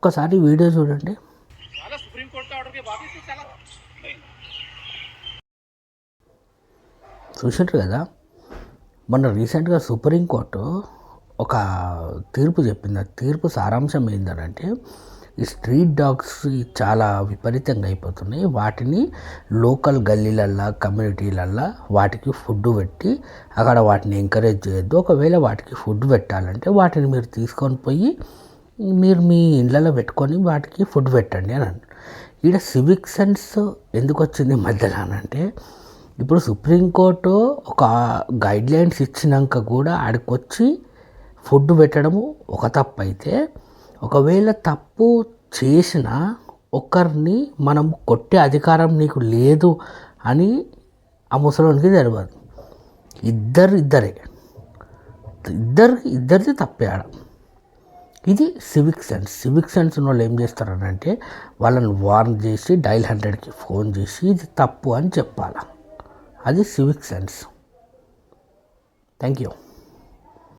ఒక్కసారి వీడియో చూడండి. చూసింటారు కదా, మొన్న రీసెంట్గా సుప్రీంకోర్టు ఒక తీర్పు చెప్పింది. ఆ తీర్పు సారాంశం ఏంటంటే, ఈ స్ట్రీట్ డాగ్స్ చాలా విపరీతంగా అయిపోతున్నాయి. వాటిని లోకల్ గల్లీలల్లో, కమ్యూనిటీలల్లో వాటికి ఫుడ్ పెట్టి అక్కడ వాటిని ఎంకరేజ్ చేయొద్దు. ఒకవేళ వాటికి ఫుడ్ పెట్టాలంటే వాటిని మీరు తీసుకొని పోయి మీరు మీ ఇళ్ళలో పెట్టుకొని వాటికి ఫుడ్ పెట్టండి అని అన్నాడు. ఈడ సివిక్ సెన్స్ ఎందుకు వచ్చింది మధ్యలో అనంటే, ఇప్పుడు సుప్రీంకోర్టు ఒక గైడ్లైన్స్ ఇచ్చినాక కూడా ఆడికొచ్చి ఫుడ్ పెట్టడము ఒక తప్పు అయితే, ఒకవేళ తప్పు చేసిన ఒకరిని మనం కొట్టే అధికారం నీకు లేదు అని ఆ ముసలోనికి తెలియదు. ఇద్దరిది తప్పే ఆడ. ఇది సివిక్ సెన్స్ ఉన్న వాళ్ళు ఏం చేస్తారనంటే, వాళ్ళని వార్న్ చేసి డైల్ 100కి ఫోన్ చేసి ఇది తప్పు అని చెప్పాలి. అది సివిక్ సెన్స్. Thank you.